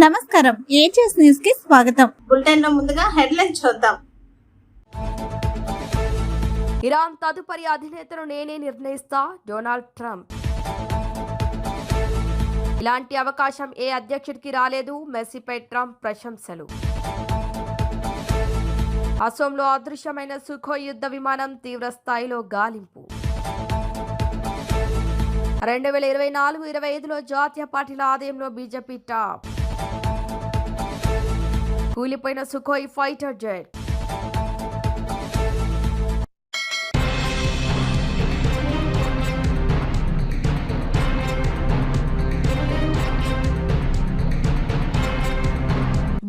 నమస్కారం, ages news కి స్వాగతం. బులెటిన్ లో ముందుగా హెడ్లైన్స్ చూద్దాం. ఇరాన్ తదుపరి అధినేతను నేనే నిర్ణయిస్తా, డొనాల్డ్ ట్రంప్. ఇలాంటి అవకాశం ఏ అధ్యక్షుడికి రాలేదు, మెస్సీపై ట్రంప్ ప్రశంసలు. అసోంలో అదృశ్యమైన సుఖోయ్ యుద్ధ విమానం తీవ్ర స్థాయిలో గాలింపు. 2024-25లో జాతీయ పార్టీల ఆదాయంలో బీజేపీ టాప్. కూలిపోయిన సుఖోయ్ ఫైటర్ జెట్.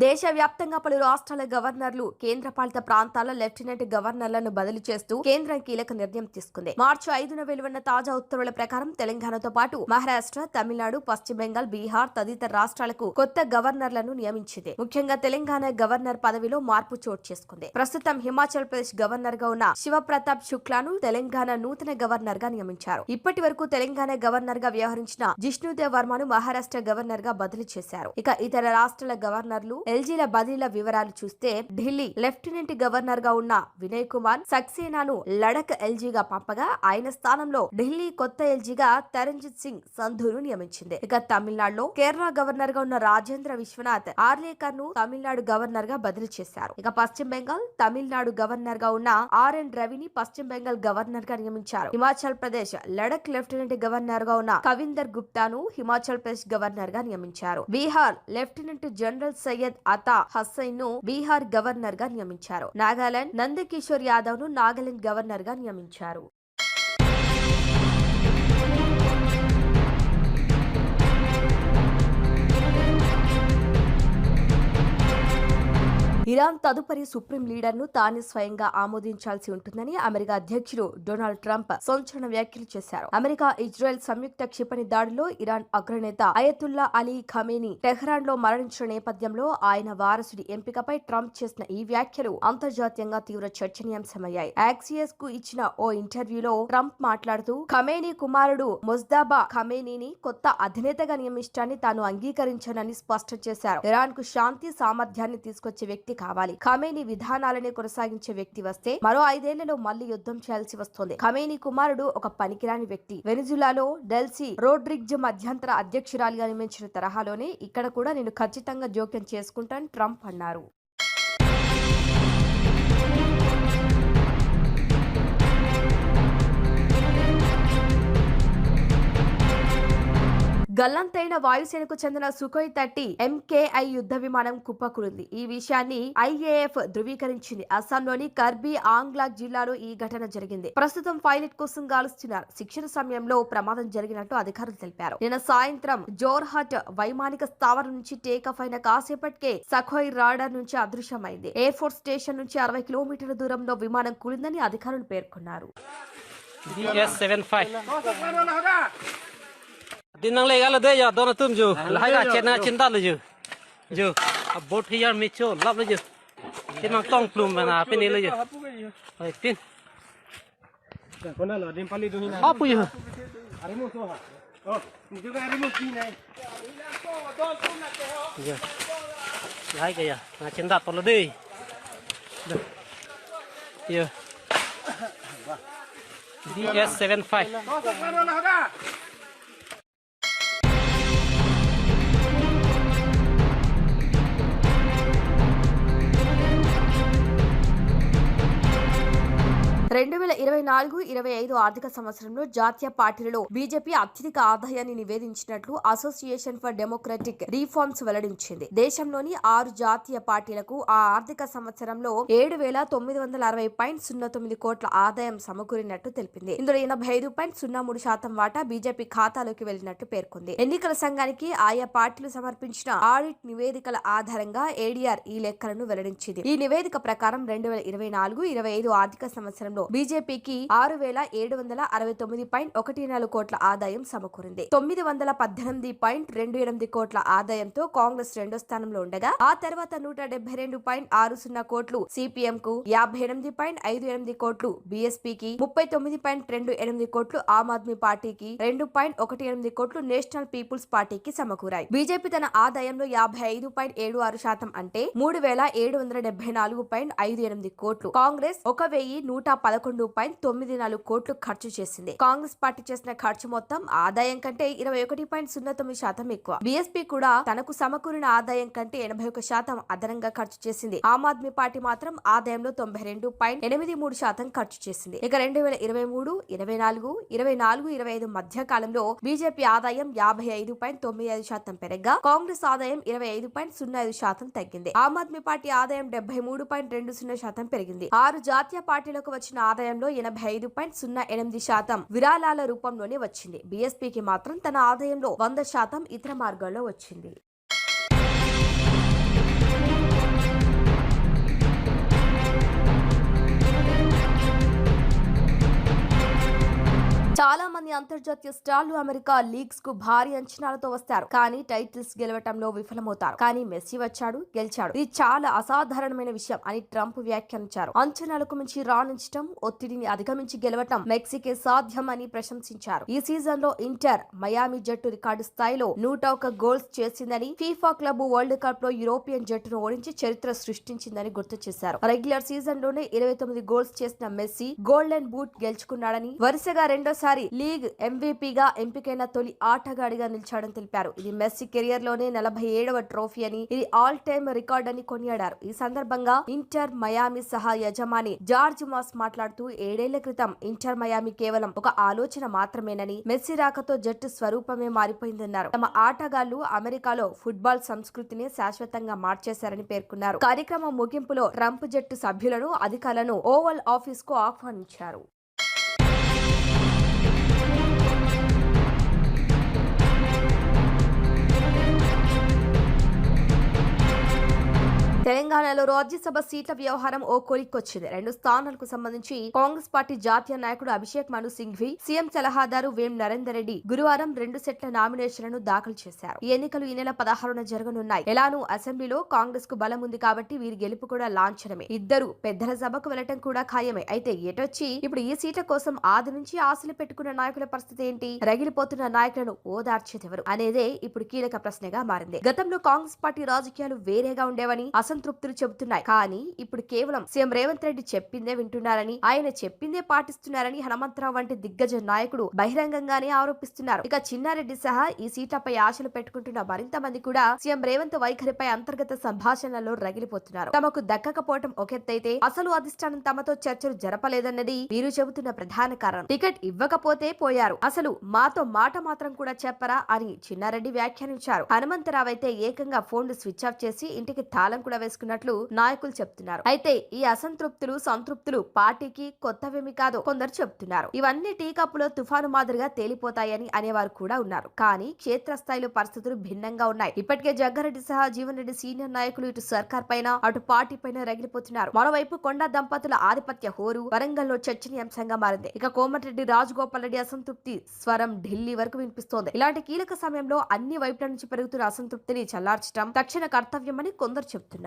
దేశవ్యాప్తంగా పలు రాష్ట్రాల గవర్నర్లు, కేంద్రపాలిత ప్రాంతాల లెఫ్టినెంట్ గవర్నర్లను బదిలీ చేస్తూ కేంద్రం కీలక నిర్ణయం తీసుకుంది. మార్చి 5న వెలువడిన తాజా ఉత్తర్వుల ప్రకారం తెలంగాణతో పాటు మహారాష్ట్ర, తమిళనాడు, పశ్చిమ బెంగాల్, బీహార్ తదితర రాష్ట్రాలకు కొత్త గవర్నర్లను నియమించింది. ముఖ్యంగా తెలంగాణ గవర్నర్ పదవిలో మార్పు చోటు చేసుకుంది. ప్రస్తుతం హిమాచల్ ప్రదేశ్ గవర్నర్ గా ఉన్న శివప్రతాప్ శుక్లాను తెలంగాణ నూతన గవర్నర్ గా నియమించారు. ఇప్పటి వరకు తెలంగాణ గవర్నర్ గా వ్యవహరించిన జిష్ణుదేవ్ వర్మను మహారాష్ట్ర గవర్నర్ గా బదిలీ చేశారు. ఇక ఇతర రాష్ట్రాల గవర్నర్లు, ఎల్జీల బదిలీల వివరాలు చూస్తే ఢిల్లీ లెఫ్టినెంట్ గవర్నర్ గా ఉన్న వినయ్ కుమార్ సక్సేనాను లడక్ ఎల్జీగా పంపగా ఆయన స్థానంలో ఢిల్లీ కొత్త ఎల్జీగా తరంజిత్ సింగ్ సంధును నియమించింది. ఇక తమిళనాడులో కేరళ గవర్నర్ గా ఉన్న రాజేంద్ర విశ్వనాథ్ ఆర్లేకర్ ను తమిళనాడు గవర్నర్ గా బదిలీ చేశారు. ఇక పశ్చిమ బెంగాల్, తమిళనాడు గవర్నర్ గా ఉన్న ఆర్ఎన్ రవిని పశ్చిమ బెంగాల్ గవర్నర్ గా నియమించారు. హిమాచల్ ప్రదేశ్ లడక్ లెఫ్టినెంట్ గవర్నర్ గా ఉన్న కవిందర్ గుప్తాను హిమాచల్ ప్రదేశ్ గవర్నర్ గా నియమించారు. బీహార్ లెఫ్టినెంట్ జనరల్ సయ్యద్ అతా హసైన్ ను బీహార్ గవర్నర్ గా నియమించారు. నాగాలాండ్ నందకిషోర్ యాదవ్ ను నాగాలాండ్ గవర్నర్ గా నియమించారు. ఇరాన్ తదుపరి సుప్రీం లీడర్ ను తానే స్వయంగా ఆమోదించాల్సి ఉంటుందని అమెరికా అధ్యక్షుడు డొనాల్డ్ ట్రంప్ సంచలన వ్యాఖ్యలు చేశారు. అమెరికా ఇజ్రాయెల్ సంయుక్త క్షిపణి దాడిలో ఇరాన్ అగ్రనేత అయతుల్లా అలీ ఖమేనీ టెహ్రాన్ లో మరణించిన నేపథ్యంలో ఆయన వారసుడి ఎంపికపై ట్రంప్ చేసిన ఈ వ్యాఖ్యలు అంతర్జాతీయంగా తీవ్ర చర్చనీయాంశమయ్యాయి. యాక్సియస్ కు ఇచ్చిన ఓ ఇంటర్వ్యూలో ట్రంప్ మాట్లాడుతూ ఖమేనీ కుమారుడు ముజ్దాబా ఖమేనీని కొత్త అధినేతగా నియమించడాన్ని తాను అంగీకరించానని స్పష్టం చేశారు. ఇరాన్ కు శాంతి సామర్థ్యాన్ని తీసుకొచ్చే వ్యక్తి కావాలి. ఖమేనీ విధానాలనే కొనసాగించే వ్యక్తి వస్తే మరో 5 ఏళ్లలో మళ్లీ యుద్ధం చేయాల్సి వస్తుంది. ఖమేనీ కుమారుడు ఒక పనికిరాని వ్యక్తి. వెనిజులాలో డెల్సీ రోడ్రిగ్జ్ మధ్యంతర అధ్యక్షురాలిగా నియమించిన తరహాలోనే ఇక్కడ కూడా నేను ఖచ్చితంగా జోక్యం చేసుకుంటానని ట్రంప్ అన్నారు. గల్లంతైన వాయుసేనకు చెందిన సుఖోయ్ 30 MKI యుద్ధ విమానం కుప్పకూలింది. ఈ విషయాన్ని IAF ధృవీకరించింది. అస్సాంలోని కర్బీ ఆంగ్లాగ్ జిల్లాలో ఈ ఘటన జరిగింది. ప్రస్తుతం పైలట్ కోసం గాలుస్తున్నారు. శిక్షణ సమయంలో ప్రమాదం జరిగినట్టు అధికారులు తెలిపారు. నిన్న సాయంత్రం జోర్హట్ వైమానిక స్థావరం నుంచి టేకాఫ్ అయిన కాసేపటికే సఖోయ్ రాడార్ నుంచి అదృశ్యమైంది. ఎయిర్ ఫోర్స్ స్టేషన్ నుంచి 60 కిలోమీటర్ల దూరంలో విమానం కూలిందని అధికారులు పేర్కొన్నారు. Dinang legal ada ya, dono tum jo. Laga cina cinta lu jo. Jo, abot hiar micho, lap lu jo. Dinang tong plum mana, apa ni lu jo. Hai tin. Kona lo, din pali tu hina. Apa jo? Arimu tu ha. Oh, ni juga arimu kini. Jo. Lai kaya, na cinta tolo deh. Jo. DS75. రెండు 2024-25 ఆర్థిక సంవత్సరంలో జాతీయ పార్టీలలో BJP అత్యధిక ఆదాయాన్ని నివేదించినట్లు association for democratic reforms వెల్లడించింది. దేశంలోని 6 జాతీయ పార్టీలకు ఆ ఆర్థిక సంవత్సరంలో 7,960.09 కోట్ల ఆదాయం సమకూరినట్టు తెలిపింది. ఇందులో 85.03% వాటా బీజేపీ ఖాతాలోకి వెళ్లినట్టు పేర్కొంది. ఎన్నికల సంఘానికి ఆయా పార్టీలు సమర్పించిన ఆడిట్ నివేదికల ఆధారంగా ఏడీఆర్ ఈ లెక్కలను వెల్లడించింది. ఈ నివేదిక ప్రకారం 2024-25 ఆర్థిక సంవత్సరంలో కాలంలో బీజేపీకి 6,769.14 కోట్ల ఆదాయం సమకూరింది. 918.28 కోట్ల ఆదాయంతో కాంగ్రెస్ రెండో స్థానంలో ఉండగా ఆ తర్వాత 172.60 కోట్లు సిపిఎం కు, 58.58 కోట్లు బీఎస్పీకి, 39.28 కోట్లు ఆమ్ ఆద్మీ పార్టీకి, 2.18 కోట్లు నేషనల్ పీపుల్స్ పార్టీకి సమకూరాయి. బీజేపీ తన ఆదాయంలో 55.76% అంటే 3,774.58 కోట్లు, కాంగ్రెస్ 1,111.94 కోట్లు ఖర్చు చేసింది. కాంగ్రెస్ పార్టీ చేసిన ఖర్చు మొత్తం ఆదాయం కంటే 21.09% ఎక్కువ. బీఎస్పీ కూడా తనకు సమకూరిన ఆదాయం కంటే 81% అదనంగా ఖర్చు చేసింది. ఆమ్ ఆద్మీ పార్టీ మాత్రం ఆదాయంలో 92.83% ఖర్చు చేసింది. ఇక 2023, 24, 25 మధ్య కాలంలో బీజేపీ ఆదాయం 55.95% పెరగ్గా కాంగ్రెస్ ఆదాయం 25.05% తగ్గింది. ఆమ్ ఆద్మీ పార్టీ ఆదాయం 73.20% పెరిగింది. 6 జాతీయ పార్టీలకు వచ్చిన ఆదాయంలో 85.08% విరాళాల రూపంలోనే వచ్చింది. బీఎస్పీకి మాత్రం తన ఆదాయంలో 100% ఇతర మార్గాల్లో వచ్చింది. చాలా మంది అంతర్జాతీయ స్టార్లు అమెరికా లీగ్స్ కు భారీ అంచనాలతో వస్తారు, కానీ టైటిల్స్ గెలవటంలో విఫలమవుతారు. కానీ మెస్సీ వచ్చాడు, గెలిచాడు. ఇది చాలా అసాధారణమైన విషయం అని ట్రంప్ వ్యాఖ్యానించారు. అంచనాలకు మించి రాణించటం, ఒత్తిడిని అధిగమించి గెలవటం మెక్సీకే సాధ్యం అని ప్రశంసించారు. ఈ సీజన్ లో ఇంటర్ మయామి జట్టు రికార్డు స్థాయిలో 101 గోల్స్ చేసిందని, ఫీఫా క్లబ్ వరల్డ్ కప్ లో యూరోపియన్ జట్టును ఓడించి చరిత్ర సృష్టించిందని గుర్తు చేశారు. రెగ్యులర్ సీజన్ లోనే 29 గోల్స్ చేసిన మెస్సీ గోల్డెన్ బూట్ గెలుచుకున్నాడని, వరుసగా రెండోసారి లీగ్ ఎంవీపీగా ఎంపికైన తొలి ఆటగాడిగా నిలిచాడని తెలిపారు. ఇది మెస్సీ కెరియర్ లోనే 47వ ట్రోఫీ అని, ఇది ఆల్ టైమ్ రికార్డ్ అని కొనియాడారు. ఈ సందర్భంగా ఇంటర్ మయామి సహా యజమాని జార్జ్ మాస్ మాట్లాడుతూ 7 ఏళ్ల క్రితం ఇంటర్ మయామి కేవలం ఒక ఆలోచన మాత్రమేనని, మెస్సీ రాకతో జట్టు స్వరూపమే మారిపోయిందన్నారు. తమ ఆటగాళ్లు అమెరికాలో ఫుట్బాల్ సంస్కృతిని శాశ్వతంగా మార్చేశారని పేర్కొన్నారు. కార్యక్రమం ముగింపులో ట్రంప్ జట్టు సభ్యులను, అధికారులను ఓవల్ ఆఫీస్ కు ఆహ్వానించారు. తెలంగాణలో రాజ్యసభ సీట్ల వ్యవహారం ఓ కొలిక్కొచ్చింది. 2 స్థానాలకు సంబంధించి కాంగ్రెస్ పార్టీ జాతీయ నాయకుడు అభిషేక్ మను సింఘ్వి, సీఎం సలహాదారు వేం నరేందర్ రెడ్డి గురువారం 2 సెట్ల నామినేషన్లను దాఖలు చేశారు. ఈ ఎన్నికలు ఈ నెల 16న జరగనున్నాయి. ఎలానూ అసెంబ్లీలో కాంగ్రెస్ కు బలం ఉంది కాబట్టి వీరి గెలుపు కూడా లాంఛనమే. ఇద్దరు పెద్దల సభకు వెళ్లటం కూడా ఖాయమే. అయితే ఎటొచ్చి ఇప్పుడు ఈ సీట్ల కోసం ఆది నుంచి ఆశలు పెట్టుకున్న నాయకుల పరిస్థితి ఏంటి? రగిలిపోతున్న నాయకులను ఓదార్చేదెవరు అనేదే ఇప్పుడు కీలక ప్రశ్నగా మారింది. గతంలో కాంగ్రెస్ పార్టీ రాజకీయాలు వేరేగా ఉండేవని అసంతృప్తులు చెబుతున్నాయి. కానీ ఇప్పుడు కేవలం సీఎం రేవంత్ రెడ్డి చెప్పిందే వింటున్నారని, ఆయన చెప్పిందే పాటిస్తున్నారని హనుమంతరావు వంటి దిగ్గజ నాయకుడు బహిరంగంగానే ఆరోపిస్తున్నారు. ఇక చిన్నారెడ్డి సహా ఈ సీట్లపై ఆశలు పెట్టుకుంటున్న మరింత మంది కూడా సీఎం రేవంత్ వైఖరిపై అంతర్గత సంభాషణలో రగిలిపోతున్నారు. తమకు దక్కకపోవటం ఒకెత్తైతే అసలు అధిష్టానం తమతో చర్చలు జరపలేదన్నది వీరు చెబుతున్న ప్రధాన కారణం. టికెట్ ఇవ్వకపోతే పోయారు, అసలు మాతో మాట మాత్రం కూడా చెప్పరా అని చిన్నారెడ్డి వ్యాఖ్యానించారు. హనుమంతరావు అయితే ఏకంగా ఫోన్లు స్విచ్ ఆఫ్ చేసి ఇంటికి తాళం కూడా వేసుకున్నట్లు నాయకులు చెప్తున్నారు. అయితే ఈ అసంతృప్తులు, సంతృప్తులు పార్టీకి కొత్తవేమి కాదు కొందరు చెప్తున్నారు. ఇవన్నీ టీ కప్పులో తుఫాను మాదిరిగా తేలిపోతాయని అనేవారు కూడా ఉన్నారు. కానీ క్షేత్రస్థాయిలో పరిస్థితులు భిన్నంగా ఉన్నాయి. ఇప్పటికే జగ్గారెడ్డి సహా జీవన్ రెడ్డి సీనియర్ నాయకులు ఇటు సర్కార్ పైన, అటు పార్టీ పైన రగిలిపోతున్నారు. మరోవైపు కొండా దంపతుల ఆధిపత్య హోరు వరంగల్లో చర్చనీయాంశంగా మారింది. ఇక కోమటిరెడ్డి రాజగోపాల్ రెడ్డి అసంతృప్తి స్వరం ఢిల్లీ వరకు వినిపిస్తోంది. ఇలాంటి కీలక సమయంలో అన్ని వైపుల నుంచి పెరుగుతున్న అసంతృప్తిని చల్లార్చడం తక్షణ కర్తవ్యమని కొందరు చెబుతున్నారు.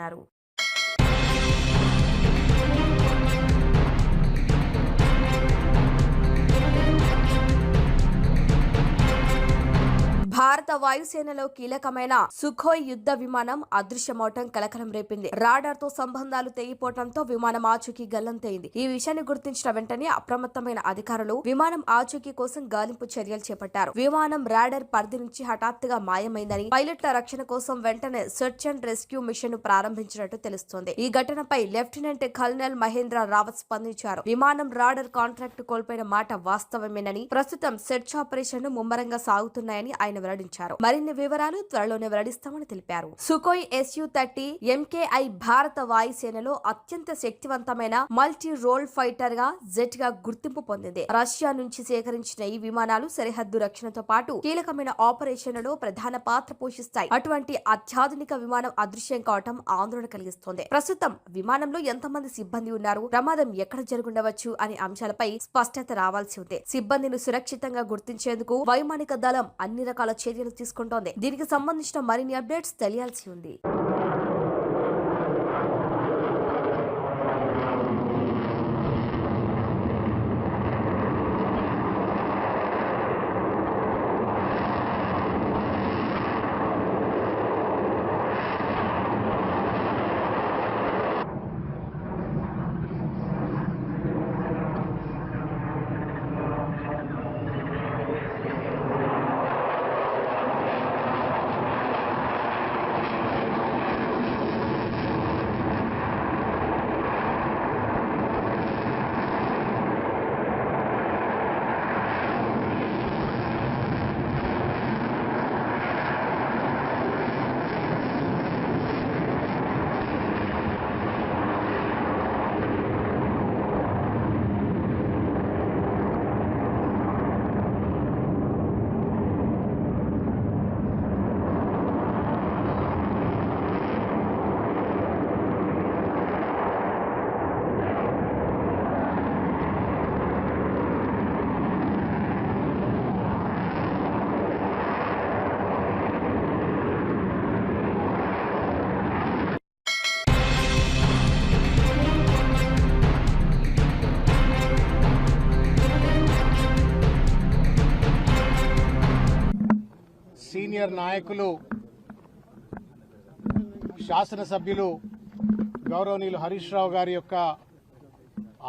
భారత వాయుసేనలో కీలకమైన సుఖోయ్ యుద్ధ విమానం అదృశ్యమవటం కలకలం రేపింది. రాడార్ తో సంబంధాలు తెగిపోవడంతో విమానం ఆచూకీ గల్లంతైంది. ఈ విషయాన్ని గుర్తించిన వెంటనే అప్రమత్తమైన అధికారులు విమానం ఆచూకీ కోసం గాలింపు చర్యలు చేపట్టారు. విమానం రాడార్ పరిధి నుంచి హఠాత్తుగా మాయమైందని, పైలట్ల రక్షణ కోసం వెంటనే సెర్చ్ అండ్ రెస్క్యూ మిషన్ ప్రారంభించినట్టు తెలుస్తోంది. ఈ ఘటనపై లెఫ్టినెంట్ కల్నల్ మహేంద్ర రావత్ స్పందించారు. విమానం రాడార్ కాంట్రాక్ట్ కోల్పోయిన మాట వాస్తవమేనని, ప్రస్తుతం సెర్చ్ ఆపరేషన్లు ముమ్మరంగా సాగుతున్నాయని ఆయన వెల్లడించారు. వెల్లడించారు. మరిన్ని వివరాలు త్వరలోనే వెల్లడిస్తామని తెలిపారు. సుఖోయ్ Su-30 MKI భారత వాయుసేనలో అత్యంత శక్తివంతమైన మల్టీ రోల్ ఫైటర్ గా జెట్ గా గుర్తింపు పొందింది. రష్యా నుంచి సేకరించిన ఈ విమానాలు సరిహద్దు రక్షణతో పాటు కీలకమైన ఆపరేషన్లలో ప్రధాన పాత్ర పోషిస్తాయి. అటువంటి అత్యాధునిక విమానం అదృశ్యం కావటం ఆందోళన కలిగిస్తోంది. ప్రస్తుతం విమానంలో ఎంతమంది సిబ్బంది ఉన్నారు, ప్రమాదం ఎక్కడ జరుగుండవచ్చు అనే అంశాలపై స్పష్టత రావాల్సి ఉంది. సిబ్బందిని సురక్షితంగా గుర్తించేందుకు వైమానిక దళం అన్ని రకాల చర్యలు తీసుకుంటోంది. దీనికి సంబంధించిన మరిన్ని అప్డేట్స్ తెలియాల్సి ఉంది. సీనియర్ నాయకులు, శాసనసభ్యులు గౌరవనీయులు హరీష్ రావు గారి యొక్క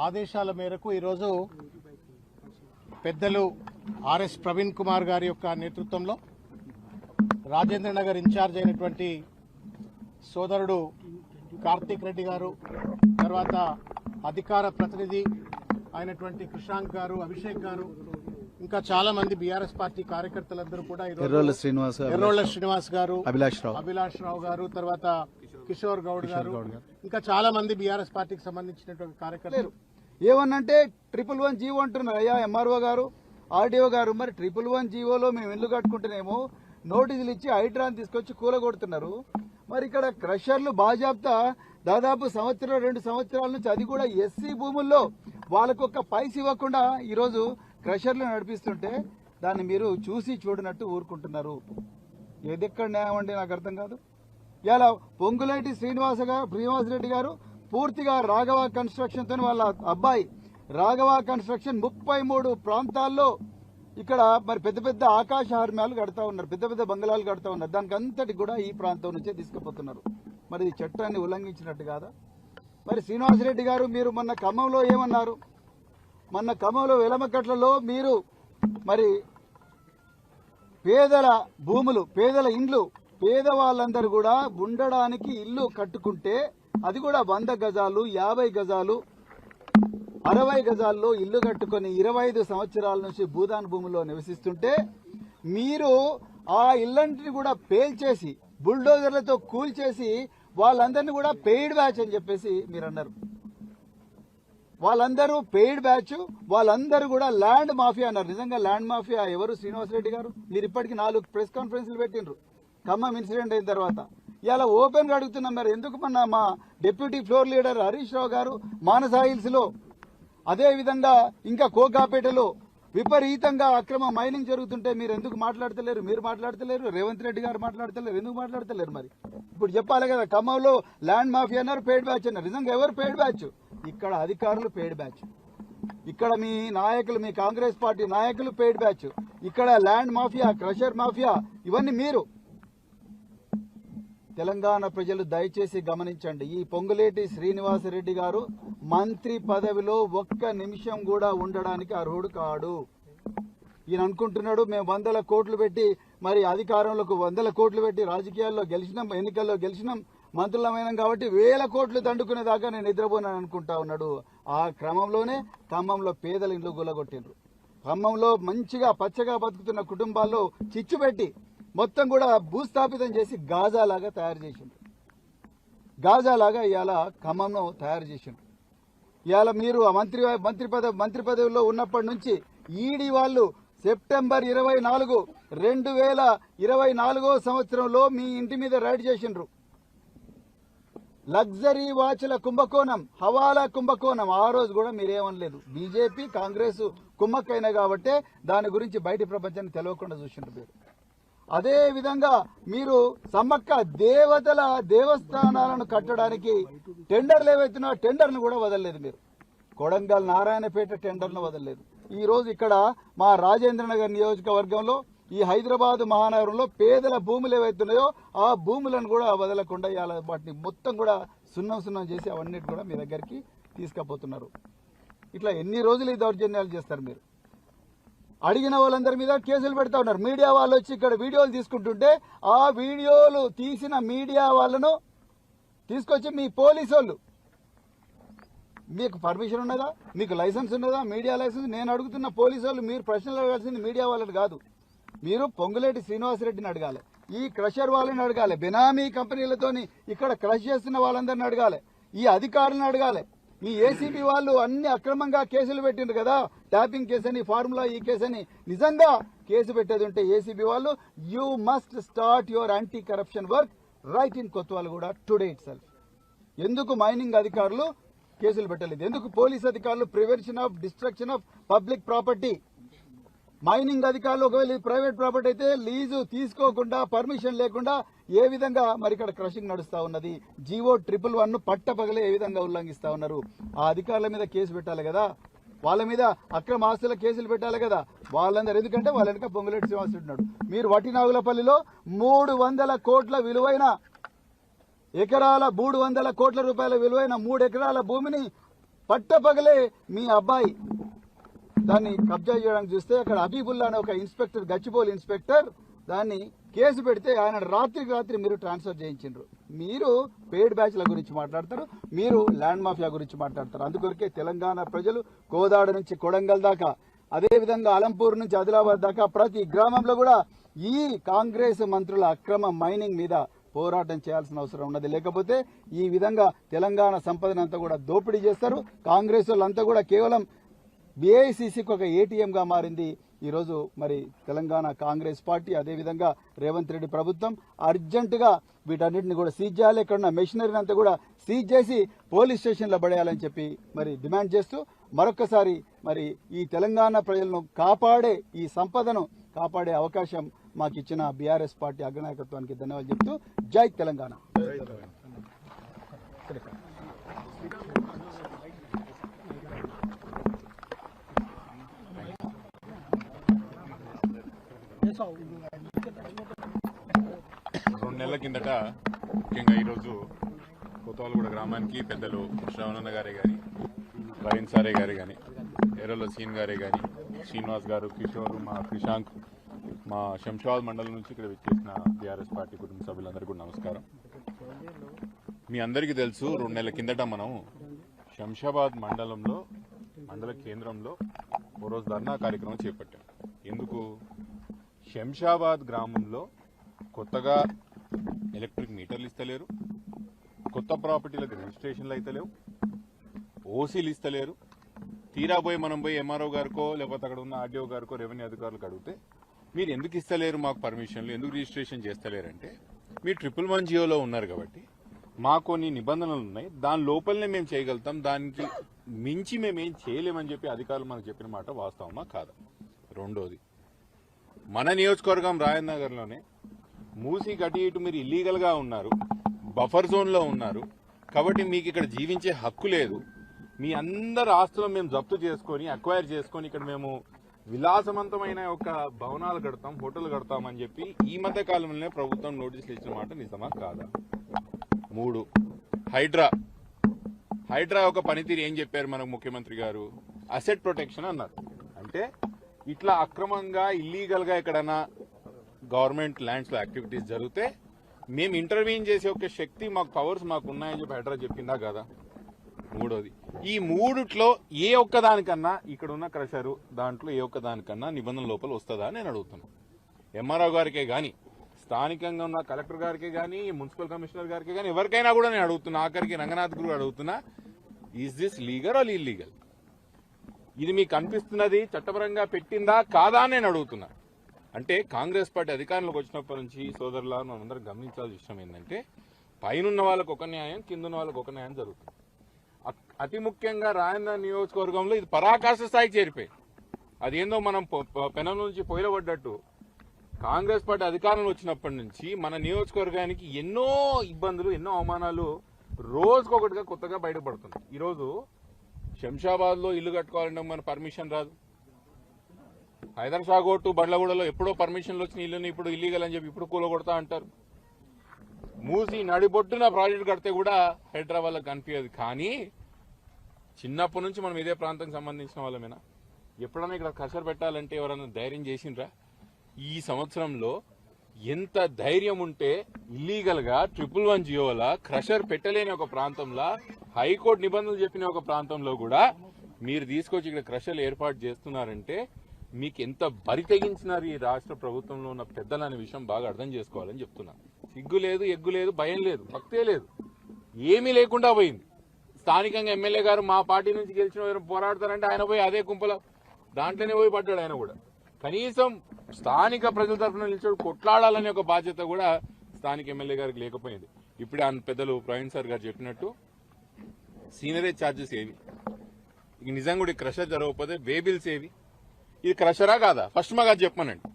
ఆదేశాల మేరకు ఈరోజు పెద్దలు ఆర్ఎస్ ప్రవీణ్ కుమార్ గారి యొక్క నేతృత్వంలో రాజేంద్రనగర్ ఇన్ఛార్జ్ అయినటువంటి సోదరుడు కార్తీక్ రెడ్డి గారు, తర్వాత అధికార ప్రతినిధి అయినటువంటి కృషాంక్ గారు, అభిషేక్ గారు, ఇంకా చాలా మంది బీఆర్ఎస్ పార్టీ కార్యకర్తలందరూ కూడా ఎర్రోళ్ల శ్రీనివాస్ గారు, అభిలాష్ రావు గారు, తర్వాత కిషోర్ గౌడ్ గారు, ఇంకా చాలా మంది బీఆర్ఎస్ పార్టీకి సంబంధించినటువంటి కార్యకర్తలు ఏమన్నంటే 111 జీవో అంటున్నారు. అయ్యా ఎంఆర్ఓ గారు, ఆర్డీఓ గారు, మరి 111 జీవోలో మేము ఇల్లు కట్టుకుంటేనేమో నోటీసులు ఇచ్చి హైడ్రాన్ తీసుకొచ్చి కూలగొడుతున్నారు. మరి ఇక్కడ క్రషర్లు బాజాబ్తా దాదాపు సంవత్సరం 2 సంవత్సరాల నుంచి, అది కూడా ఎస్సీ భూముల్లో వాళ్ళకు ఒక్క పైస ఇవ్వకుండా ఈరోజు క్రషర్లు నడిపిస్తుంటే దాన్ని మీరు చూసి చూడనట్టు ఊరుకుంటున్నారు. ఎదెక్కడ న్యాయం అండి, నాకు అర్థం కాదు. ఇలా పొంగులేటి శ్రీనివాసరెడ్డి గారు పూర్తిగా రాఘవ కన్స్ట్రక్షన్ తో వాళ్ళ అబ్బాయి రాఘవ కన్స్ట్రక్షన్ 33 ప్రాంతాల్లో ఇక్కడ మరి పెద్ద పెద్ద ఆకాశ హార్మ్యాలు కడతా ఉన్నారు, పెద్ద పెద్ద బంగళాలు కడతా ఉన్నారు. దానికి అంతటి కూడా ఈ ప్రాంతం నుంచే తీసుకుపోతున్నారు. మరి ఈ చట్టాన్ని ఉల్లంఘించినట్టు కాదా? మరి శ్రీనివాసరెడ్డి గారు, మీరు మొన్న ఖమ్మంలో ఏమన్నారు? మొన్న ఖమ్మంలో వెలమకట్లలో మీరు మరి పేదల భూములు, పేదల ఇండ్లు, పేదవాళ్ళందరూ కూడా ఉండడానికి ఇల్లు కట్టుకుంటే అది కూడా 100 గజాలు, 50 గజాలు, 60 గజాల్లో ఇల్లు కట్టుకుని 25 సంవత్సరాల నుంచి భూదాన్ భూముల్లో నివసిస్తుంటే మీరు ఆ ఇల్లంటిని కూడా పేల్చేసి బుల్డోజర్లతో కూల్చేసి వాళ్ళందరినీ కూడా పెయిడ్ బ్యాచ్ అని చెప్పేసి మీరు అన్నారు. వాళ్ళందరూ పెయిడ్ బ్యాచ్, వాళ్ళందరూ కూడా ల్యాండ్ మాఫియా అన్నారు. నిజంగా ల్యాండ్ మాఫియా ఎవరు? శ్రీనివాసరెడ్డి గారు. మీరు ఇప్పటికీ 4 ప్రెస్ కాన్ఫరెన్స్లు పెట్టిండ్రు ఖమ్మం ఇన్సిడెంట్ అయిన తర్వాత. ఇలా ఓపెన్ గా అడుగుతున్నాం, మరి ఎందుకు మా deputy floor leader Harish Rao గారు మానస హిల్స్ లో, అదే విధంగా ఇంకా కోకాపేటలో విపరీతంగా అక్రమ మైనింగ్ జరుగుతుంటే మీరు ఎందుకు మాట్లాడతలేరు? మీరు మాట్లాడతలేరు, రేవంత్ రెడ్డి గారు మాట్లాడతలేరు, ఎందుకు మాట్లాడతలేరు? మరి ఇప్పుడు చెప్పాలి కదా, ఖమ్మంలో ల్యాండ్ మాఫియా అన్నారు, పెయిడ్ బ్యాచ్ అన్నారు. నిజంగా ఎవరు పెయిడ్ బ్యాచ్? ఇక్కడ అధికారులు పెయిడ్ బ్యాచ్, ఇక్కడ మీ నాయకులు, మీ కాంగ్రెస్ పార్టీ నాయకులు పెయిడ్ బ్యాచ్, ఇక్కడ ల్యాండ్ మాఫియా, క్రషర్ మాఫియా, ఇవన్నీ మీరు. తెలంగాణ ప్రజలు దయచేసి గమనించండి, ఈ పొంగులేటి శ్రీనివాసరెడ్డి గారు మంత్రి పదవిలో ఒక్క నిమిషం కూడా ఉండడానికి అర్హుడు కాడు. ఈయన అనుకుంటున్నాడు మేము 100 కోట్లు పెట్టి మరి అధికారంలోకి 100 కోట్లు పెట్టి రాజకీయాల్లో గెలిచినాం, ఎన్నికల్లో గెలిచినాం, మంత్రులమైనాం కాబట్టి 1000 కోట్లు దండుకునేదాకా నేను నిద్రపోనని అనుకుంటా ఉన్నాడు. ఆ క్రమంలోనే ఖమ్మంలో పేదల ఇండ్లు గుల్లగొట్టిండ్రు. ఖమ్మంలో మంచిగా పచ్చగా బతుకుతున్న కుటుంబాల్లో చిచ్చు పెట్టి మొత్తం కూడా భూస్థాపితం చేసి గాజాలాగా తయారు చేసిండ్రు. గాజాలాగా ఇవాళ ఖమ్మంను తయారు చేసిండ్రు. ఇవాళ మీరు ఆ మంత్రి పదవిలో ఉన్నప్పటి నుంచి ఈడీ వాళ్ళు సెప్టెంబర్ 24, 2024 సంవత్సరంలో మీ ఇంటి మీద రైడ్ చేసిండ్రు. లగ్జరీ వాచ్ల కుంభకోణం, హవాలా కుంభకోణం. ఆ రోజు కూడా మీరేమనలేదు. బీజేపీ కాంగ్రెస్ కుమ్మక్కైనా కాబట్టే దాని గురించి బయటి ప్రపంచాన్ని తెలియకుండా చూసిండ్రు మీరు. అదే విధంగా మీరు సమ్మక్క దేవతల దేవస్థానాలను కట్టడానికి టెండర్లు ఏవైతున్నాయో టెండర్ను కూడా వదలలేదు మీరు. కొడంగల్ నారాయణపేట టెండర్ను వదలలేదు. ఈ రోజు ఇక్కడ మా రాజేంద్రనగర్ నియోజకవర్గంలో ఈ హైదరాబాద్ మహానగరంలో పేదల భూములు ఏవైతున్నాయో ఆ భూములను కూడా వదలకుండా ఇవాళ వాటిని మొత్తం కూడా సున్నం చేసి అవన్నిటి కూడా మీ దగ్గరికి తీసుకుపోతున్నారు. ఇట్లా ఎన్ని రోజులు ఈ దౌర్జన్యాలు చేస్తారు మీరు? అడిగిన వాళ్ళందరి మీద కేసులు పెడతా ఉన్నారు. మీడియా వాళ్ళు వచ్చి ఇక్కడ వీడియోలు తీసుకుంటుంటే ఆ వీడియోలు తీసిన మీడియా వాళ్ళను తీసుకొచ్చి మీ పోలీసు వాళ్ళు, మీకు పర్మిషన్ ఉన్నదా, మీకు లైసెన్స్ ఉన్నదా, మీడియా లైసెన్స్? నేను అడుగుతున్న పోలీసు వాళ్ళు మీరు ప్రశ్నలు అడగాల్సింది మీడియా వాళ్ళని కాదు. మీరు పొంగులేటి శ్రీనివాసరెడ్డిని అడగాలి, ఈ క్రషర్ వాళ్ళని అడగాలి, బెనామీ కంపెనీలతోని ఇక్కడ క్రష్ చేస్తున్న వాళ్ళందరిని అడగాలి, ఈ అధికారులను అడగాలి. మీ ఏసీబీ వాళ్ళు అన్ని అక్రమంగా కేసులు పెట్టిండ్రు కదా, ట్యాపింగ్ కేసు అని, ఫార్ములా ఈ కేసు అని. నిజంగా కేసు పెట్టేది ఉంటే ఏసీబీ వాళ్ళు, you must start your anti corruption work right in Kothwalguda today itself. ఎందుకు మైనింగ్ అధికారులు కేసులు పెట్టలేదు? ఎందుకు పోలీస్ అధికారులు prevention of destruction of public property? Mining అధికారులు ఒకవేళ ప్రైవేట్ ప్రాపర్టీ అయితే లీజు తీసుకోకుండా పర్మిషన్ లేకుండా ఏ విధంగా మరి ఇక్కడ క్రషింగ్ నడుస్తా ఉన్నది? జీవో 111 పట్టపగలే ఏ విధంగా ఉల్లంఘిస్తా ఉన్నారు? ఆ అధికారుల మీద కేసు పెట్టాలి కదా, వాళ్ళ మీద అక్రమ ఆస్తుల కేసులు పెట్టాలి కదా వాళ్ళందరూ. ఎందుకంటే వాళ్ళ వెనక పొంగులేటి శ్రీనివాసరెడ్డి ఉన్నాడు. మీరు వటినాగులపల్లిలో 300 కోట్ల విలువైన ఎకరాల 300 కోట్ల రూపాయల విలువైన 3 ఎకరాల భూమిని పట్టపగలే మీ అబ్బాయి దాన్ని కబ్జా చేయడానికి చూస్తే అక్కడ హబీబుల్లా అనే ఒక ఇన్స్పెక్టర్, గచ్చిబౌలి ఇన్స్పెక్టర్, దాన్ని కేసు పెడితే ఆయన రాత్రికి రాత్రి మీరు ట్రాన్స్ఫర్ చేయించారు. మీరు పెయిడ్ బ్యాచ్ల గురించి మాట్లాడతారు, మీరు ల్యాండ్ మాఫియా గురించి మాట్లాడతారు. అందుకొరకే తెలంగాణ ప్రజలు కోదాడ నుంచి కొడంగల్ దాకా, అదేవిధంగా అలంపూర్ నుంచి ఆదిలాబాద్ దాకా ప్రతి గ్రామంలో కూడా ఈ కాంగ్రెస్ మంత్రుల అక్రమ మైనింగ్ మీద పోరాటం చేయాల్సిన అవసరం ఉన్నది. లేకపోతే ఈ విధంగా తెలంగాణ సంపదనంతా కూడా దోపిడీ చేస్తారు. కాంగ్రెస్ వాళ్ళంతా కూడా కేవలం బీఐసీసీకి ఒక ఏటీఎంగా మారింది ఈరోజు మరి తెలంగాణ కాంగ్రెస్ పార్టీ. అదేవిధంగా రేవంత్ రెడ్డి ప్రభుత్వం అర్జెంటుగా వీటన్నిటిని కూడా సీజ్ చేయాలి. ఎక్కడున్న మెషినరీని అంతా కూడా సీజ్ చేసి పోలీస్ స్టేషన్లో పడేయాలని చెప్పి మరి డిమాండ్ చేస్తూ మరొకసారి మరి ఈ తెలంగాణ ప్రజలను కాపాడే, ఈ సంపదను కాపాడే అవకాశం మాకు ఇచ్చిన బీఆర్ఎస్ పార్టీ అగ్రనాయకత్వానికి ధన్యవాదాలు చెప్తూ జై తెలంగాణ. రెండు నెలల కిందట ముఖ్యంగా ఈరోజు కొత్తవాల్గూడ గ్రామానికి పెద్దలు శ్రవణన్న గారే కానీ, ప్రవీణ్ సారే గారే కానీ, ఎర్రలో సీన్ గారే కానీ, శ్రీనివాస్ గారు, కిషోర్, మా క్రిషాంక్, మా శంషాబాద్ మండలం నుంచి ఇక్కడ విచ్చేసిన బీఆర్ఎస్ పార్టీ కుటుంబ సభ్యులందరికీ కూడా నమస్కారం. మీ అందరికీ తెలుసు, 2 నెలల కిందట మనం శంషాబాద్ మండలంలో, మండల కేంద్రంలో ఓ రోజు ధర్నా కార్యక్రమం చేపట్టాం. ఎందుకు? శంషాబాద్ గ్రామంలో కొత్తగా ఎలక్ట్రిక్ మీటర్లు ఇస్తలేరు, కొత్త ప్రాపర్టీలకు రిజిస్ట్రేషన్లు అయితే లేవు, ఓసీలు ఇస్తలేరు. తీరాబోయి మనం పోయి ఎంఆర్ఓ గారికో లేకపోతే అక్కడ ఉన్న ఆర్డీఓ గారికో రెవెన్యూ అధికారులకు అడిగితే మీరు ఎందుకు ఇస్తలేరు మాకు పర్మిషన్లు, ఎందుకు రిజిస్ట్రేషన్ చేస్తలేరంటే మీరు 111 జియోలో ఉన్నారు కాబట్టి మాకు కొన్ని నిబంధనలు ఉన్నాయి, దాని లోపలనే మేము చేయగలుగుతాం, దానికి మించి మేమేం చేయలేమని చెప్పి అధికారులు మనకు చెప్పిన మాట వాస్తవమా కాదా? రెండోది, మన నియోజకవర్గం రాయనగర్లోనే మూసీ కట్టి ఇటు మీరు ఇల్లీగల్గా ఉన్నారు, బఫర్ జోన్లో ఉన్నారు కాబట్టి మీకు ఇక్కడ జీవించే హక్కు లేదు. మీ అందరి ఆస్తులను మేము జప్తు చేసుకొని అక్వైర్ చేసుకొని ఇక్కడ మేము విలాసవంతమైన ఒక భవనాలు కడతాం, హోటల్ కడతామని చెప్పి ఈ మధ్య కాలంలోనే ప్రభుత్వం నోటీసులు ఇచ్చిన మాట నిజమా కాదా? 3, హైడ్రా ఒక పనితీరు ఏం చెప్పారు మనకు ముఖ్యమంత్రి గారు? అసెట్ ప్రొటెక్షన్ అన్నారు. అంటే ఇట్లా అక్రమంగా ఇల్లీగల్గా ఎక్కడైనా గవర్నమెంట్ ల్యాండ్స్ లో యాక్టివిటీస్ జరిగితే మేము ఇంటర్వ్యూన్ చేసే ఒక శక్తి, మాకు పవర్స్ మాకు ఉన్నాయని చెప్పి హైడ్రా చెప్పిందా కదా? మూడోది, ఈ మూడిట్లో ఏ ఒక్కదానికన్నా ఇక్కడ ఉన్న క్రషరు దాంట్లో ఏ ఒక్కదానికన్నా నిబంధనల లోపల వస్తుందా అని నేను అడుగుతున్నాను. ఎంఆర్ఓ గారికే గాని స్థానికంగా ఉన్న కలెక్టర్ గారికి కానీ మున్సిపల్ కమిషనర్ గారికి కానీ ఎవరికైనా కూడా నేను అడుగుతున్నా, ఆఖరికి రంగనాథ్ గురు అడుగుతున్నా, is this legal are illegal? ఇది మీకు అనిపిస్తున్నది చట్టపరంగా పెట్టిందా కాదా అని నేను అడుగుతున్నా. అంటే కాంగ్రెస్ పార్టీ అధికారంలోకి వచ్చినప్పటి నుంచి సోదరులా మనం అందరం గమనించాల్సిన విషయం ఏంటంటే, పైనున్న వాళ్ళకు ఒక న్యాయం, కిందున్న వాళ్ళకు ఒక న్యాయం జరుగుతుంది. అతి ముఖ్యంగా రాయన్న నియోజకవర్గంలో ఇది పరాకాష్ఠ స్థాయికి చేరిపోయింది. అదేందో మనం పెనం నుంచి పొయ్యిలబడ్డట్టు కాంగ్రెస్ పార్టీ అధికారంలో వచ్చినప్పటి నుంచి మన నియోజకవర్గానికి ఎన్నో ఇబ్బందులు, ఎన్నో అవమానాలు రోజుకొకటిగా కొత్తగా బయటపడుతున్నాయి. ఈరోజు శంషాబాద్ లో ఇల్లు కట్టుకోవాలంటే మన పర్మిషన్ రాదు. హైదరాబాద్ టు బండ్లగూడలో ఎప్పుడో పర్మిషన్లు వచ్చిన ఇల్లుని ఇప్పుడు ఇల్లీగల్ అని చెప్పి ఇప్పుడు కూలగొడతా అంటారు. మూసి నడిబొట్టున ప్రాజెక్టు కడితే కూడా హైదరాబాద్లో కనిపించదు. కానీ చిన్నప్పటి నుంచి మనం ఇదే ప్రాంతానికి సంబంధించిన వాళ్ళమేనా? ఎప్పుడైనా ఇక్కడ కసరు పెట్టాలంటే ఎవరైనా ధైర్యం చేసిండ్రా? ఈ సంవత్సరంలో ఎంత ధైర్యం ఉంటే ఇల్లీగల్ గా 111 జియోల క్రషర్ పెట్టలేని ఒక ప్రాంతంలో, హైకోర్టు నిబంధనలు చెప్పిన ఒక ప్రాంతంలో కూడా మీరు తీసుకొచ్చి ఇక్కడ క్రషర్లు ఏర్పాటు చేస్తున్నారంటే మీకు ఎంత బరి తెగించినారు ఈ రాష్ట్ర ప్రభుత్వంలో ఉన్న పెద్దలు అనే విషయం బాగా అర్థం చేసుకోవాలని చెప్తున్నా. సిగ్గు లేదు, ఎగ్గు లేదు, భయం లేదు, భక్తే లేదు, ఏమీ లేకుండా పోయింది. స్థానికంగా ఎమ్మెల్యే గారు మా పార్టీ నుంచి గెలిచిన పోరాడతారంటే ఆయన పోయి అదే కుంపల దాంట్లోనే పోయి పడ్డాడు. ఆయన కూడా కనీసం స్థానిక ప్రజల తరఫున నిలిచి కొట్లాడాలనే ఒక బాధ్యత కూడా స్థానిక ఎమ్మెల్యే గారికి లేకపోయింది. ఇప్పుడే ఆయన పెద్దలు ప్రవీణ్ సార్ గారు చెప్పినట్టు సీనరేజ్ ఛార్జెస్ ఏవి, ఇక నిజంగా కూడా క్రషర్ జరగకపోతే వేబిల్స్ ఏవి? ఇది క్రషరా కాదా? ఫస్ట్ మాకు అది చెప్పమనండి.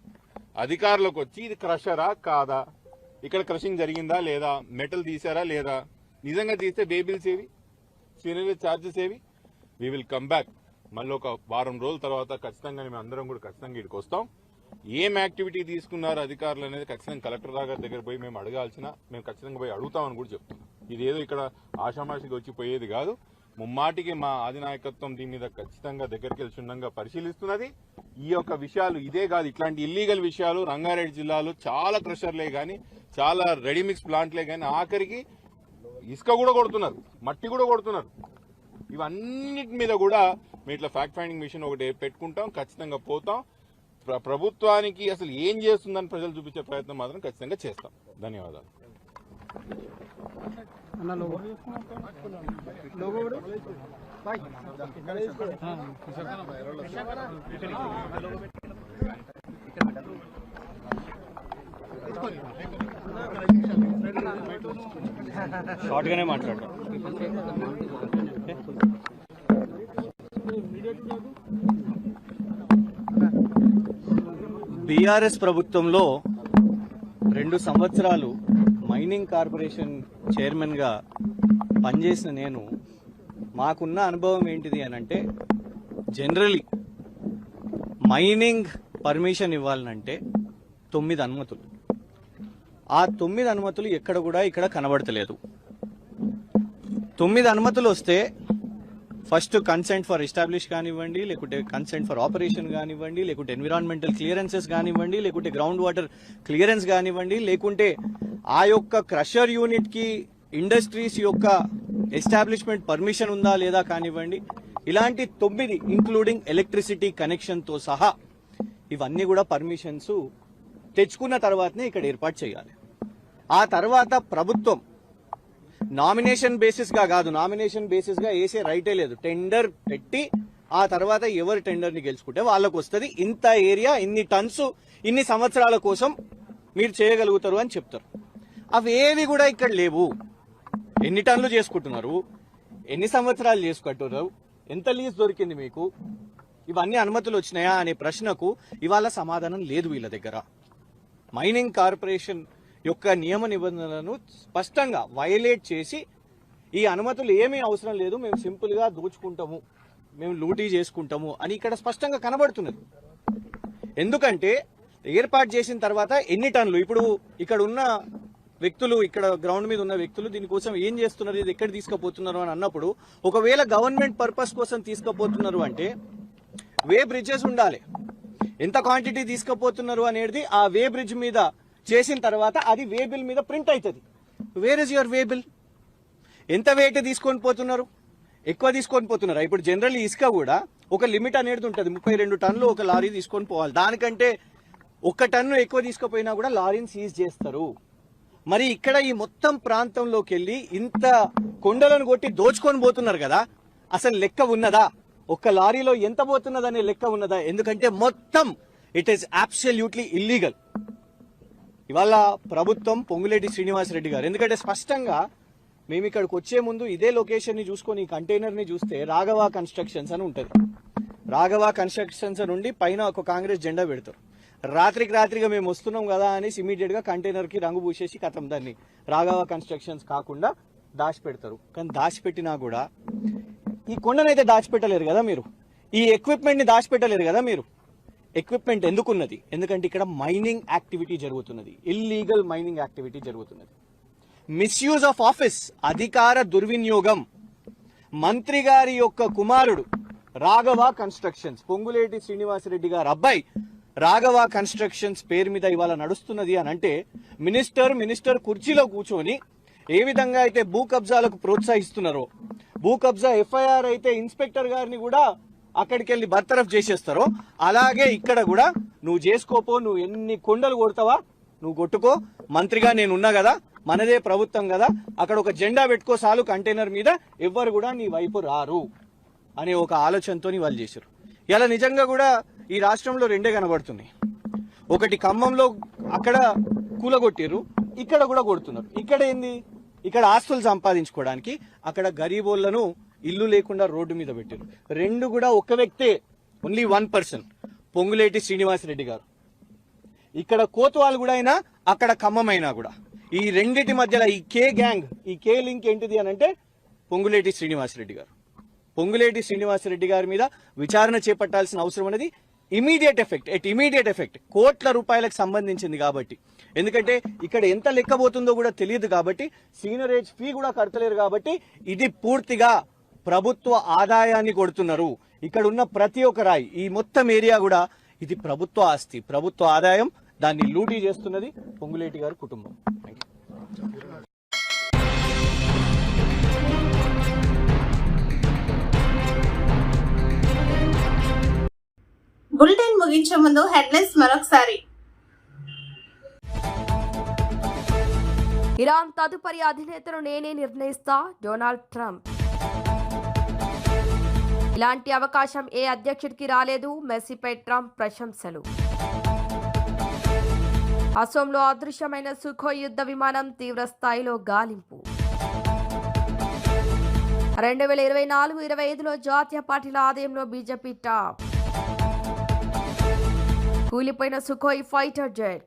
అధికారులకు వచ్చి ఇది క్రషరా కాదా, ఇక్కడ క్రషింగ్ జరిగిందా లేదా, మెటల్ తీసారా లేదా, నిజంగా తీస్తే వేబిల్స్ ఏవి, సీనరేజ్ ఛార్జెస్ ఏవి? We will come back. మళ్ళీ ఒక వారం రోజుల తర్వాత ఖచ్చితంగా మేము అందరం కూడా ఖచ్చితంగా ఇక్కడికి వస్తాం. ఏం యాక్టివిటీ తీసుకున్నారు అధికారులు అనేది ఖచ్చితంగా కలెక్టర్ గారి దగ్గర పోయి మేము మేము ఖచ్చితంగా పోయి అడుగుతామని కూడా చెప్తున్నాం. ఇదేదో ఇక్కడ ఆషామాషికి వచ్చి పోయేది కాదు. ముమ్మాటికి మా అధినాయకత్వం దీని మీద ఖచ్చితంగా దగ్గరికి వెళ్ళి క్షుణ్ణంగా పరిశీలిస్తున్నది. ఈ యొక్క విషయాలు ఇదే కాదు, ఇట్లాంటి ఇల్లీగల్ విషయాలు రంగారెడ్డి జిల్లాలో చాలా క్రషర్లే గానీ, చాలా రెడీమిక్స్ ప్లాంట్లే గానీ, ఆఖరికి ఇసుక కూడా కొడుతున్నారు, మట్టి కూడా కొడుతున్నారు. ఇవన్నిటి మీద కూడా మేము ఇట్లా ఫ్యాక్ట్ ఫైండింగ్ మిషన్ ఒకటి పెట్టుకుంటాం, ఖచ్చితంగా పోతాం. ప్రభుత్వానికి అసలు ఏం చేస్తుందని ప్రజలు చూపించే ప్రయత్నం మాత్రం ఖచ్చితంగా చేస్తాం. ధన్యవాదాలు. షార్ట్ గానే మాట్లాడతాం. బీఆర్ఎస్ ప్రభుత్వంలో 2 సంవత్సరాలు మైనింగ్ కార్పొరేషన్ చైర్మన్ గా పనిచేసిన నేను, మాకున్న అనుభవం ఏంటిది అని అంటే, జనరలీ మైనింగ్ పర్మిషన్ ఇవ్వాలంటే 9 అనుమతులు. ఆ 9 అనుమతులు ఎక్కడ కూడా ఇక్కడ కనబడతలేదు. 9 అనుమతులు వస్తే ఫస్ట్ కన్సెంట్ ఫర్ ఎస్టాబ్లిష్ కానివ్వండి, లేకుంటే కన్సెంట్ ఫర్ ఆపరేషన్ కానివ్వండి, లేకుంటే ఎన్విరాన్మెంటల్ క్లియరెన్సెస్ కానివ్వండి, లేకుంటే గ్రౌండ్ వాటర్ క్లియరెన్స్ కానివ్వండి, లేకుంటే ఆ యొక్క క్రషర్ యూనిట్ కి ఇండస్ట్రీస్ యొక్క ఎస్టాబ్లిష్మెంట్ పర్మిషన్ ఉందా లేదా కానివ్వండి, ఇలాంటి 9 ఇంక్లూడింగ్ ఎలక్ట్రిసిటీ కనెక్షన్ తో సహా ఇవన్నీ కూడా పర్మిషన్స్ తెచ్చుకున్న తర్వాతనే ఇక్కడ ఏర్పాటు చేయాలి. ఆ తర్వాత ప్రభుత్వం నామినేషన్ బేసిస్ గా కాదు, నామినేషన్ బేసిస్ గా వేసే రైటే లేదు, టెండర్ పెట్టి ఆ తర్వాత ఎవరు టెండర్ ని గెలుచుకుంటే వాళ్ళకు వస్తుంది, ఇంత ఏరియా ఇన్ని టన్స్ ఇన్ని సంవత్సరాల కోసం మీరు చేయగలుగుతారు అని చెప్తారు. అవేవి కూడా ఇక్కడ లేవు. ఎన్ని టన్నులు చేసుకుంటున్నారు, ఎన్ని సంవత్సరాలు చేసుకుంటున్నారు, ఎంత లీజ్ దొరికింది మీకు, ఇవన్నీ అనుమతులు వచ్చినాయా అనే ప్రశ్నకు ఇవాళ సమాధానం లేదు వీళ్ళ దగ్గర. మైనింగ్ కార్పొరేషన్ యొక్క నియమ నిబంధనలను స్పష్టంగా వైలేట్ చేసి ఈ అనుమతులు ఏమీ అవసరం లేదు, మేము సింపుల్ గా దోచుకుంటాము, మేము లూటీ చేసుకుంటాము అని ఇక్కడ స్పష్టంగా కనబడుతున్నది. ఎందుకంటే ఏర్పాటు చేసిన తర్వాత ఎన్ని టన్నులు, ఇప్పుడు ఇక్కడ ఉన్న వ్యక్తులు, ఇక్కడ గ్రౌండ్ మీద ఉన్న వ్యక్తులు దీనికోసం ఏం చేస్తున్నారు, ఇది ఎక్కడ తీసుకుపోతున్నారు అని అన్నప్పుడు, ఒకవేళ గవర్నమెంట్ పర్పస్ కోసం తీసుకుపోతున్నారు అంటే వే బ్రిడ్జెస్ ఉండాలి. ఎంత క్వాంటిటీ తీసుకుపోతున్నారు అనేది ఆ వే బ్రిడ్జ్ మీద చేసిన తర్వాత అది వే బిల్ మీద ప్రింట్ అవుతుంది. Where is your way bill? ఎంత వెయిట్ తీసుకొని పోతున్నారు, ఎక్కువ తీసుకొని పోతున్నారా? ఇప్పుడు జనరల్ ఇసుక కూడా ఒక లిమిట్ అనేది ఉంటుంది, 32 టన్నులు ఒక లారీ తీసుకొని పోవాలి. దానికంటే ఒక్క టన్ను ఎక్కువ తీసుకుపోయినా కూడా లారీని సీజ్ చేస్తారు. మరి ఇక్కడ ఈ మొత్తం ప్రాంతంలోకి వెళ్ళి ఇంత కొండలను కొట్టి దోచుకొని పోతున్నారు కదా, అసలు లెక్క ఉన్నదా? ఒక్క లారీలో ఎంత పోతున్నదనే లెక్క ఉన్నదా? ఎందుకంటే మొత్తం ఇట్ ఈస్ అబ్సల్యూట్లీ ఇల్లీగల్. ఇవాళ ప్రభుత్వం పొంగులేటి శ్రీనివాసరెడ్డి గారు, ఎందుకంటే స్పష్టంగా మేము ఇక్కడికి వచ్చే ముందు ఇదే లొకేషన్ ని చూసుకొని ఈ కంటైనర్ ని చూస్తే రాఘవ కన్స్ట్రక్షన్స్ అని ఉంటది. రాఘవ కన్స్ట్రక్షన్స్ నుండి పైన ఒక కాంగ్రెస్ జెండా పెడతారు. రాత్రిగా మేము వస్తున్నాం కదా అని ఇమీడియట్ గా కంటైనర్ కి రంగు పూసేసి కథం దాన్ని రాఘవ కన్స్ట్రక్షన్స్ కాకుండా దాచిపెడతారు. కానీ దాచిపెట్టినా కూడా ఈ కొండనైతే దాచిపెట్టలేరు కదా మీరు, ఈ ఎక్విప్మెంట్ ని దాచిపెట్టలేరు కదా మీరు. ఎక్విప్మెంట్ ఎందుకున్నది? ఎందుకంటే ఇక్కడ మైనింగ్ యాక్టివిటీ జరుగుతున్నది, ఇల్లీగల్ మైనింగ్ యాక్టివిటీ జరుగుతున్నది. మిస్యూజ్ ఆఫ్ ఆఫీస్, అధికార దుర్వినియోగం. మంత్రి గారి యొక్క కుమారుడు రాఘవ కన్స్ట్రక్షన్స్, పొంగులేటి శ్రీనివాసరెడ్డి గారు అబ్బాయి రాఘవ కన్స్ట్రక్షన్స్ పేరు మీద ఇవాళ నడుస్తున్నది అని అంటే మినిస్టర్ కుర్చీలో కూర్చొని ఏ విధంగా అయితే భూ కబ్జాలకు ప్రోత్సహిస్తున్నారో, భూ కబ్జా ఎఫ్ఐఆర్ అయితే ఇన్స్పెక్టర్ గారిని కూడా అక్కడికి వెళ్ళి బర్తరఫ్ చేసేస్తారో, అలాగే ఇక్కడ కూడా నువ్వు చేసుకోపో, నువ్వు ఎన్ని కొండలు కొడతావా నువ్వు కొట్టుకో, మంత్రిగా నేను ఉన్నా కదా, మనదే ప్రభుత్వం కదా, అక్కడ ఒక జెండా పెట్టుకో చాలు కంటైనర్ మీద, ఎవ్వరు కూడా నీ వైపు రారు అనే ఒక ఆలోచనతో వాళ్ళు చేశారు. ఇలా నిజంగా కూడా ఈ రాష్ట్రంలో రెండే కనబడుతున్నాయి. ఒకటి ఖమ్మంలో అక్కడ కూలగొట్టిర్రు, ఇక్కడ కూడా కొడుతున్నారు. ఇక్కడ ఏంది? ఇక్కడ ఆస్తులు సంపాదించుకోవడానికి, అక్కడ గరీబోళ్లను ఇల్లు లేకుండా రోడ్డు మీద పెట్టారు. రెండు కూడా ఒక వ్యక్తే, ఓన్లీ 1 పర్సన్, పొంగులేటి శ్రీనివాసరెడ్డి గారు. ఇక్కడ కోత్వాల్ కూడా అయినా, అక్కడ ఖమ్మం అయినా కూడా ఈ రెండిటి మధ్యలో ఈ కే గ్యాంగ్, ఈ కే లింక్ ఏంటిది అని అంటే పొంగులేటి శ్రీనివాసరెడ్డి గారు. పొంగులేటి శ్రీనివాసరెడ్డి గారి మీద విచారణ చేపట్టాల్సిన అవసరం అనేది ఇమీడియట్ ఎఫెక్ట్ కోట్ల రూపాయలకు సంబంధించింది కాబట్టి, ఎందుకంటే ఇక్కడ ఎంత లెక్కబోతుందో కూడా తెలియదు కాబట్టి, సీనరేజ్ ఫీ కూడా కడతలేరు కాబట్టి ఇది పూర్తిగా ప్రభుత్వ ఆదాయాన్ని కొడుతున్నారు. ఇక్కడ ఉన్న ప్రతి ఒక్క రాయి, ఈ మొత్తం ఏరియా కూడా ఇది ప్రభుత్వ ఆస్తి, ప్రభుత్వ ఆదాయం, దాన్ని లూటీ చేస్తున్నది పొంగులేటి గారి కుటుంబం. బులెటిన్ ముగించే ముందు హెడ్లైన్స్ మరొకసారి. ఇరాన్ తదుపరి అధినేతను నేనే నిర్ణయిస్తా, డొనాల్డ్ ట్రంప్. ఇలాంటి అవకాశం ఏ అధ్యక్షుడికి రాలేదు, మెస్సీపై ట్రంప్ ప్రశంసలు. అసోంలో అదృశ్యమైన సుఖోయ్ యుద్ధ విమానం తీవ్ర స్థాయిలో గాలింపు. 2024-25లో జాతీయ పార్టీల ఆదాయంలో బీజేపీ టాప్. కూలిపోయిన సుఖోయ్ ఫైటర్ జెట్.